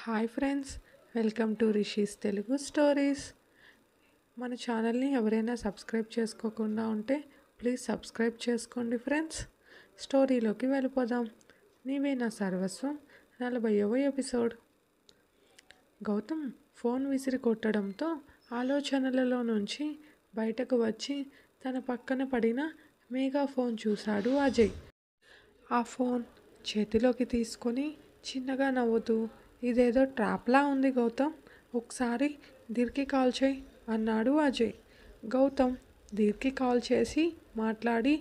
Hi friends, welcome to rishis Telugu stories. మన ఛానల్ని ఎవరైనా సబ్స్క్రైబ్ చేసుకోకుండా ఉంటే ప్లీజ్ సబ్స్క్రైబ్ చేసుకోండి ఫ్రెండ్స్. స్టోరీలోకి వెళ్ళిపోదాం. నీవే నా సర్వస్వం 40వ ఎపిసోడ్. గౌతమ్ ఫోన్ విసిరి కొట్టడంతో ఆలోచనలలో నుంచి బయటకు వచ్చి తన పక్కన పడిన మేఘా ఫోన్ చూశాడు అజయ్. ఆ ఫోన్ చేతిలోకి తీసుకొని చిన్నగా నవ్వుతూ, ఇదేదో ట్రాప్లా ఉంది గౌతమ్, ఒకసారి దీర్కి కాల్ చేయి అన్నాడు అజయ్. గౌతమ్ దీర్కి కాల్ చేసి మాట్లాడి,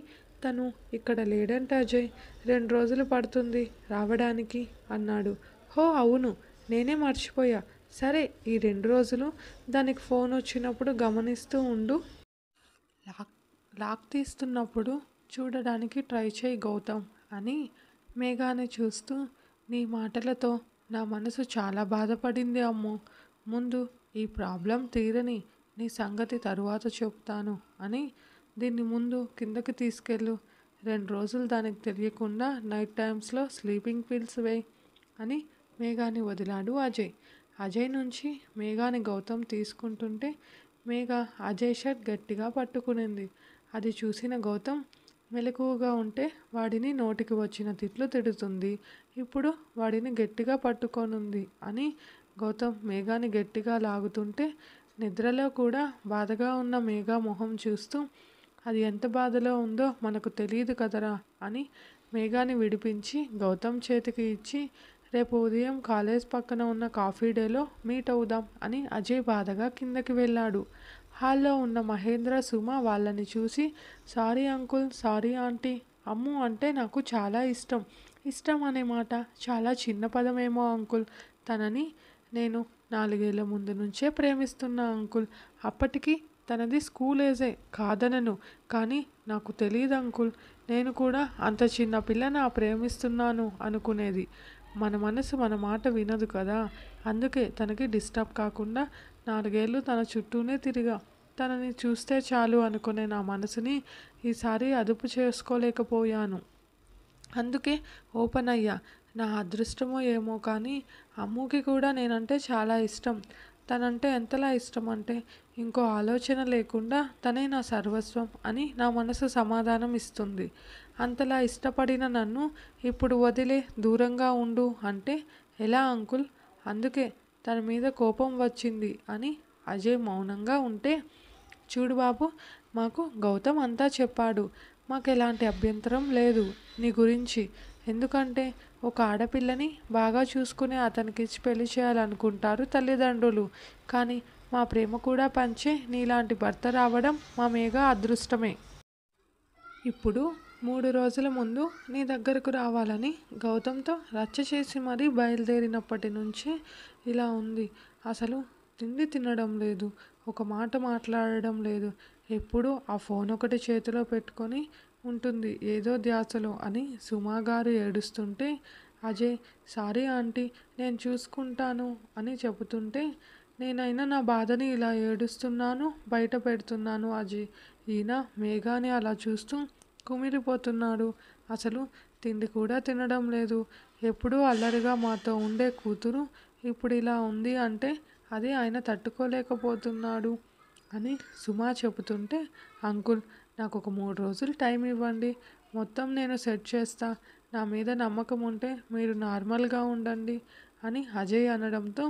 తను ఇక్కడ లేడంటే అజయ్, 2 రోజులు పడుతుంది రావడానికి అన్నాడు. హో అవును, నేనే మర్చిపోయా. సరే, ఈ 2 రోజులు దానికి ఫోన్ వచ్చినప్పుడు గమనిస్తూ ఉండు. లాక్ తీస్తున్నప్పుడు చూడడానికి ట్రై చేయి గౌతమ్ అని మేఘాని చూస్తూ, నీ మాటలతో నా మనసు చాలా బాధపడింది అమ్మో. ముందు ఈ ప్రాబ్లం తీరని నీ సంగతి తరువాత చెప్తాను అని దీన్ని ముందు కిందకి తీసుకెళ్ళు. 2 రోజులు దానికి తెలియకుండా నైట్ టైమ్స్లో స్లీపింగ్ పిల్స్ వేయి అని మేఘాని వదిలాడు అజయ్. అజయ్ నుంచి మేఘాని గౌతమ్ తీసుకుంటుంటే మేఘ అజయ్ షర్ట్ గట్టిగా పట్టుకునింది. అది చూసిన గౌతమ్ మెలకువగా ఉంటే వాడిని నోటికి వచ్చిన తిట్లు తిడుతుంది, ఇప్పుడు వాడిని గట్టిగా పట్టుకొనుంది అని గౌతమ్ మేఘాని గట్టిగా లాగుతుంటే నిద్రలో కూడా బాధగా ఉన్న మేఘ మొహం చూస్తూ, అది ఎంత బాధలో ఉందో మనకు తెలియదు కదరా అని మేఘాని విడిపించి గౌతమ్ చేతికి ఇచ్చి, రేపు ఉదయం కాలేజ్ పక్కన ఉన్న కాఫీ డేలో మీట్ అవుదాం అని అజయ్ బాధగా కిందకి వెళ్ళాడు. హాల్లో ఉన్న మహేంద్ర సుమ వాళ్ళని చూసి, సారీ అంకుల్, సారీ ఆంటీ, అమ్ము అంటే నాకు చాలా ఇష్టం. ఇష్టం అనే మాట చాలా చిన్న పదమేమో అంకుల్. తనని నేను 4 ఏళ్ల ముందు నుంచే ప్రేమిస్తున్నా అంకుల్. అప్పటికి తనది స్కూల్ ఏజే కాదనను, కానీ నాకు తెలియదు అంకుల్, నేను కూడా అంత చిన్న పిల్లని ప్రేమిస్తున్నాను అనుకునేది. మన మనసు మన మాట వినదు కదా, అందుకే తనకి డిస్టర్బ్ కాకుండా 4 ఏళ్ళు తన చుట్టూనే తిరిగా. తనని చూస్తే చాలు అనుకునే నా మనసుని ఈసారి అదుపు చేసుకోలేకపోయాను. అందుకే ఓపెన్ అయ్యా. నా అదృష్టమో ఏమో కానీ అమ్ముకి కూడా నేనంటే చాలా ఇష్టం. తనంటే ఎంతలా ఇష్టం అంటే ఇంకో ఆలోచన లేకుండా తనే నా సర్వస్వం అని నా మనసు సమాధానం ఇస్తుంది. అంతలా ఇష్టపడిన నన్ను ఇప్పుడు వదిలే దూరంగా ఉండు అంటే ఎలా అంకుల్? అందుకే తన మీద కోపం వచ్చింది అని అజయ్ మౌనంగా ఉంటే, చూడు బాబు, మాకు గౌతమ్ అంతా చెప్పాడు. మాకు ఎలాంటి అభ్యంతరం లేదు నీ గురించి. ఎందుకంటే ఒక ఆడపిల్లని బాగా చూసుకుని అతనికిచ్చి పెళ్లి చేయాలనుకుంటారు తల్లిదండ్రులు. కానీ మా ప్రేమ కూడా పంచే నీలాంటి భర్త రావడం మా మేఘ అదృష్టమే. ఇప్పుడు 3 రోజుల ముందు నీ దగ్గరకు రావాలని గౌతమ్తో రచ్చ చేసి మరీ బయలుదేరినప్పటి నుంచి ఇలా ఉంది. అసలు తిండి తినడం లేదు, ఒక మాట మాట్లాడడం లేదు. ఎప్పుడూ ఆ ఫోన్ ఒకటి చేతిలో పెట్టుకొని ఉంటుంది ఏదో ధ్యాసలో అని సుమాగారు ఏడుస్తుంటే, అజయ్ సారీ ఆంటీ, నేను చూసుకుంటాను అని చెబుతుంటే, నేనైనా నా బాధని ఇలా ఏడుస్తున్నాను, బయట పెడుతున్నాను అజయ్. ఈయన మేఘాని అలా చూస్తూ కుమిలిపోతున్నాడు. అసలు తిండి కూడా తినడం లేదు. ఎప్పుడూ అల్లరిగా మాతో ఉండే కూతురు ఇప్పుడు ఇలా ఉంది అంటే అది ఆయన తట్టుకోలేకపోతున్నాడు అని సుమా చెబుతుంటే, అంకుల్, నాకు ఒక 3 రోజులు టైం ఇవ్వండి, మొత్తం నేను సెట్ చేస్తా. నా మీద నమ్మకం ఉంటే మీరు నార్మల్గా ఉండండి అని అజయ్ అనడంతో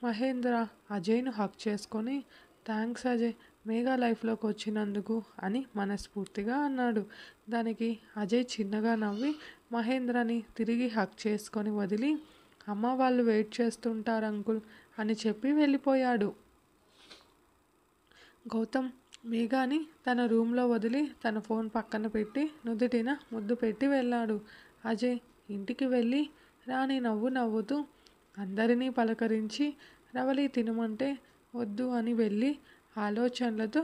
మహేంద్ర అజయ్ను హక్ చేసుకొని, థ్యాంక్స్ అజయ్, మేఘా లైఫ్లోకి వచ్చినందుకు అని మనస్ఫూర్తిగా అన్నాడు. దానికి అజయ్ చిన్నగా నవ్వి మహేంద్రని తిరిగి హక్ చేసుకొని వదిలి, అమ్మ వాళ్ళు వెయిట్ చేస్తుంటారు అంకుల్ అని చెప్పి వెళ్ళిపోయాడు. గౌతమ్ మేఘాని తన రూమ్లో వదిలి తన ఫోన్ పక్కన పెట్టి నుదుటిన ముద్దు పెట్టి వెళ్ళాడు. అజయ్ ఇంటికి వెళ్ళి రాణి నవ్వుతూ అందరినీ పలకరించి రవలి తినమంటే వద్దు అని వెళ్ళి ఆలోచనలతో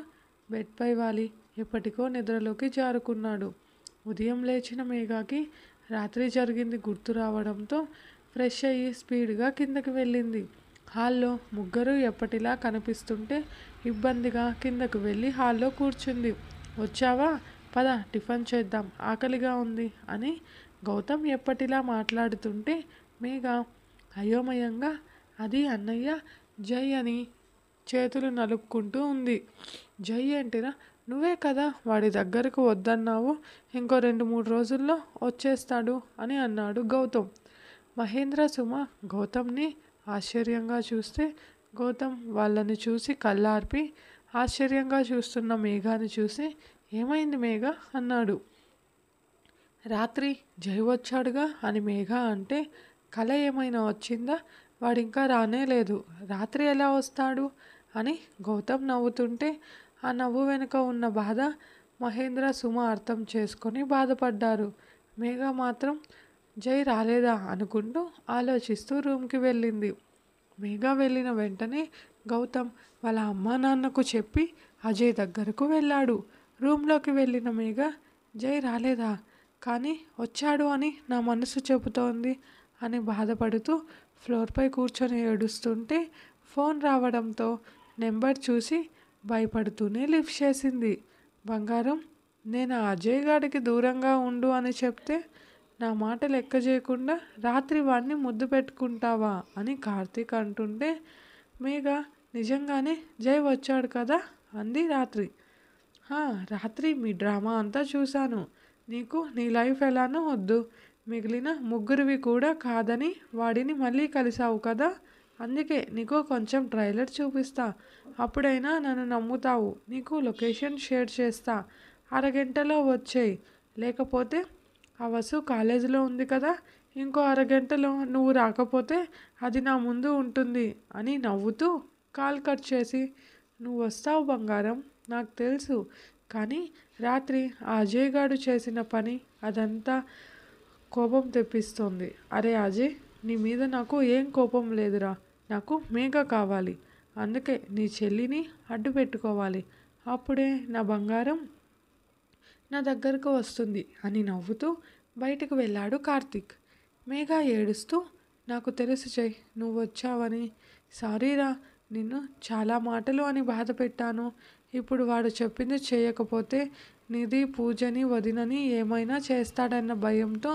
బెడ్పై వాలి ఎప్పటికో నిద్రలోకి జారుకున్నాడు. ఉదయం లేచిన మేఘాకి రాత్రి జరిగింది గుర్తు రావడంతో ఫ్రెష్ అయ్యి స్పీడ్గా కిందకి వెళ్ళింది. హాల్లో ముగ్గురు ఎప్పటిలా కనిపిస్తుంటే ఇబ్బందిగా కిందకు వెళ్ళి హాల్లో కూర్చుంది. వచ్చావా, పద టిఫిన్ చేద్దాం, ఆకలిగా ఉంది అని గౌతమ్ ఎప్పటిలా మాట్లాడుతుంటే మేఘ అయోమయంగా అది అన్నయ్య జై అని చేతులు నలుపుకుంటూ ఉంది. జై ఏంటిరా, నువ్వే కదా వాడి దగ్గరకు వద్దన్నావు, ఇంకో 2-3 రోజుల్లో వచ్చేస్తాడు అని అన్నాడు గౌతమ్. మహేంద్ర సుమ గౌతమ్ని ఆశ్చర్యంగా చూస్తే గౌతమ్ వాళ్ళని చూసి కళ్ళార్పి ఆశ్చర్యంగా చూస్తున్న మేఘాని చూసి ఏమైంది మేఘ అన్నాడు. రాత్రి జై వచ్చాడుగా అని మేఘ అంటే కల ఏమైనా వచ్చిందా, వాడింకా రానే లేదు, రాత్రి ఎలా వస్తాడు అని గౌతమ్ నవ్వుతుంటే ఆ నవ్వు వెనుక ఉన్న బాధ మహేంద్ర సుమ అర్థం చేసుకొని బాధపడ్డారు. మేఘ మాత్రం జై రాలేదా అనుకుంటూ ఆలోచిస్తూ రూమ్కి వెళ్ళింది. మేఘ వెళ్ళిన వెంటనే గౌతమ్ వాళ్ళ అమ్మా నాన్నకు చెప్పి అజయ్ దగ్గరకు వెళ్ళాడు. రూమ్లోకి వెళ్ళిన మేఘ జై రాలేదా, కానీ వచ్చాడు అని నా మనసు చెబుతోంది అని బాధపడుతూ ఫ్లోర్పై కూర్చొని ఏడుస్తుంటే ఫోన్ రావడంతో నెంబర్ చూసి భయపడుతూనే లిఫ్ట్ చేసింది. బంగారం, నేను అజయ్ గాడికి దూరంగా ఉండు అని చెప్తే నా మాట లెక్క చేయకుండా రాత్రి వాడిని ముద్దు పెట్టుకుంటావా అని కార్తీక్ అంటుంటే మేఘ నిజంగానే జై వచ్చాడు కదా అంది రాత్రి. రాత్రి మీ డ్రామా అంతా చూశాను, నీకు నీ లైఫ్ ఎలానో వద్దు, మిగిలిన ముగ్గురివి కూడా కాదని వాడిని మళ్ళీ కలిసావు కదా, అందుకే నీకు కొంచెం ట్రైలర్ చూపిస్తా, అప్పుడైనా నన్ను నమ్ముతావు, నీకు లొకేషన్ షేర్ చేస్తా, అరగంటలో వచ్చేయి, లేకపోతే ఆ వసు కాలేజీలో ఉంది కదా, ఇంకో అరగంటలో నువ్వు రాకపోతే అది నా ముందు ఉంటుంది అని నవ్వుతూ కాల్ కట్ చేసి, నువ్వు వస్తావు బంగారం నాకు తెలుసు, కానీ రాత్రి ఆ అజయ్ గాడు చేసిన పని అదంతా కోపం తెప్పిస్తోంది. అరే అజయ్, నీ మీద నాకు ఏం కోపం లేదురా, నాకు మేఘ కావాలి, అందుకే నీ చెల్లిని అడ్డు పెట్టుకోవాలి, అప్పుడే నా బంగారం నా దగ్గరకు వస్తుంది అని నవ్వుతూ బయటకు వెళ్ళాడు కార్తీక్. మేఘ ఏడుస్తూ, నాకు తెలుసు జై నువ్వు వచ్చావని, సారీరా, నిన్ను చాలా మాటలు అని బాధ పెట్టాను, ఇప్పుడు వాడు చెప్పింది చేయకపోతే నిధి పూజని వదినని ఏమైనా చేస్తాడన్న భయంతో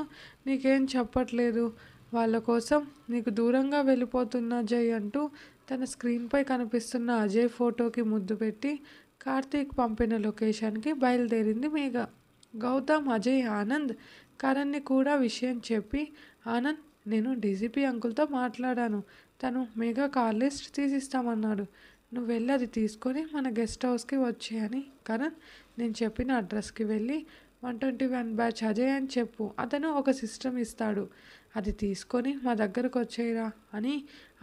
నీకేం చెప్పట్లేదు, వాళ్ళ కోసం నీకు దూరంగా వెళ్ళిపోతున్నా జై అంటూ తన స్క్రీన్పై కనిపిస్తున్న అజయ్ ఫోటోకి ముద్దు పెట్టి కార్తీక్ పంపిన లొకేషన్కి బయలుదేరింది మేఘ. గౌతమ్, అజయ్, ఆనంద్, కరణ్ని కూడా విషయం చెప్పి, ఆనంద్ నేను డీజీపీ అంకుల్తో మాట్లాడాను, తను మేఘ కాల్ లిస్ట్ తీసిస్తామన్నాడు, నువ్వు వెళ్ళి అది తీసుకొని మన గెస్ట్ హౌస్కి వచ్చేయని. కరణ్, నేను చెప్పిన అడ్రస్కి వెళ్ళి 121 బ్యాచ్ అజయ్ అని చెప్పు, అతను ఒక సిస్టమ్ ఇస్తాడు, అది తీసుకొని మా దగ్గరకు వచ్చేయరా అని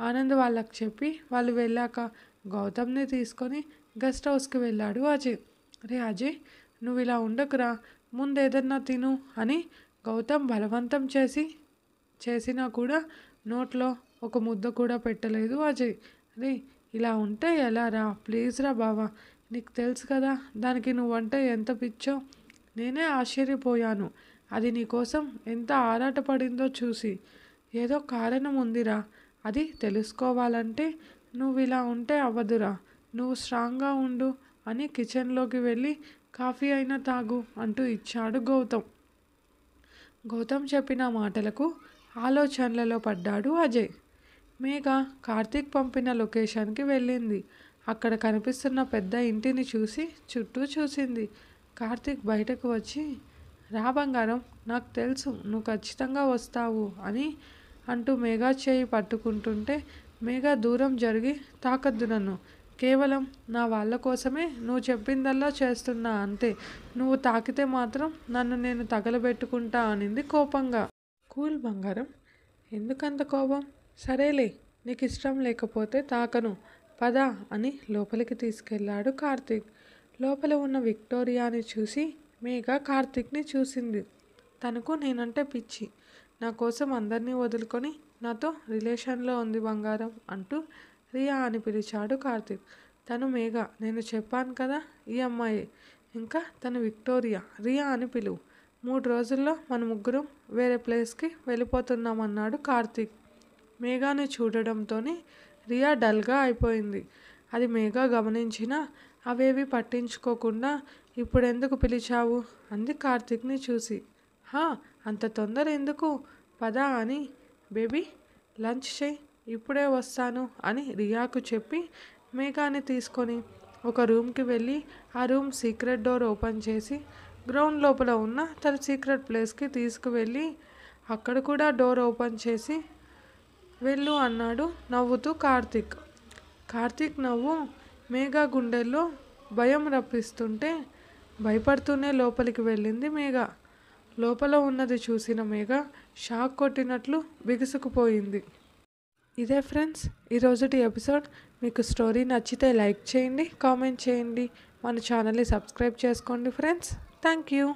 ఆనంద్ వాళ్ళకి చెప్పి వాళ్ళు వెళ్ళాక గౌతమ్ని తీసుకొని గెస్ట్ హౌస్కి వెళ్ళాడు అజయ్. రే అజయ్, నువ్వు ఇలా ఉండకురా, ముందు ఏదన్నా తిను అని గౌతమ్ బలవంతం చేసినా కూడా నోట్లో ఒక ముద్ద కూడా పెట్టలేదు అజయ్. రే ఇలా ఉంటే ఎలా రా, ప్లీజ్ రా బావా, నీకు తెలుసు కదా దానికి నువ్వంటే ఎంత పిచ్చో, నేనే ఆశ్చర్యపోయాను, అది నీకోసం ఎంత ఆరాటపడిందో చూసి, ఏదో కారణం ఉందిరా, అది తెలుసుకోవాలంటే నువ్వు ఇలా ఉంటే అవ్వదురా, నువ్వు స్ట్రాంగ్గా ఉండు అని కిచెన్లోకి వెళ్ళి కాఫీ అయినా తాగు అంటూ ఇచ్చాడు గౌతమ్. గౌతమ్ చెప్పిన మాటలకు ఆలోచనలలో పడ్డాడు అజయ్. మేఘ కార్తీక్ పంపిన లొకేషన్కి వెళ్ళింది. అక్కడ కనిపిస్తున్న పెద్ద ఇంటిని చూసి చుట్టూ చూసింది. కార్తీక్ బయటకు వచ్చి, రా బంగారం, నాకు తెలుసు నువ్వు ఖచ్చితంగా వస్తావు అని అంటూ మేఘ చేయి పట్టుకుంటుంటే మేఘ దూరం జరిగి, తాకద్దు నన్ను, కేవలం నా వాళ్ళ కోసమే నువ్వు చెప్పిందల్లా చేస్తున్నా అంతే, నువ్వు తాకితే మాత్రం నన్ను నేను తగలబెట్టుకుంటా అనింది కోపంగా. కూల్ బంగారం, ఎందుకంత కోపం, సరేలే నీకు ఇష్టం లేకపోతే తాకను, పద అని లోపలికి తీసుకెళ్ళాడు కార్తీక్. లోపల ఉన్న విక్టోరియాని చూసి మేఘ కార్తీక్ని చూసింది. తనకు నేనంటే పిచ్చి, నా కోసం అందరినీ వదులుకొని నాతో రిలేషన్లో ఉంది బంగారం అంటూ రియా అని పిలిచాడు కార్తీక్. తను మేఘ, నేను చెప్పాను కదా ఈ అమ్మాయి, ఇంకా తను విక్టోరియా, రియా అని పిలువు, 3 రోజుల్లో మన ముగ్గురం వేరే ప్లేస్కి వెళ్ళిపోతున్నామన్నాడు కార్తీక్. మేఘాని చూడడంతోనే రియా డల్గా అయిపోయింది. అది మేఘ గమనించినా అవేవి పట్టించుకోకుండా, ఇప్పుడెందుకు పిలిచావు అంది కార్తీక్ని చూసి. అంత తొందర ఎందుకు, పద అని. బేబీ లంచ్ చేయి, ఇప్పుడే వస్తాను అని రియాకు చెప్పి మేఘాని తీసుకొని ఒక రూమ్కి వెళ్ళి ఆ రూమ్ సీక్రెట్ డోర్ ఓపెన్ చేసి గ్రౌండ్ లోపల ఉన్న తన సీక్రెట్ ప్లేస్కి తీసుకువెళ్ళి అక్కడ కూడా డోర్ ఓపెన్ చేసి వెళ్ళు అన్నాడు నవ్వుతూ కార్తీక్. కార్తీక్ నవ్వు మేఘా గుండెల్లో భయం రప్పిస్తుంటే భయపడుతూనే లోపలికి వెళ్ళింది మేఘ. లోపల ఉన్నది చూసిన మేఘ షాక్ కొట్టినట్లు బిగుసుకుపోయింది. ఇదే ఫ్రెండ్స్ ఈరోజుటి ఎపిసోడ్. మీకు స్టోరీ నచ్చితే లైక్ చేయండి, కామెంట్ చేయండి, మన ఛానల్ని సబ్స్క్రైబ్ చేసుకోండి ఫ్రెండ్స్. Thank you.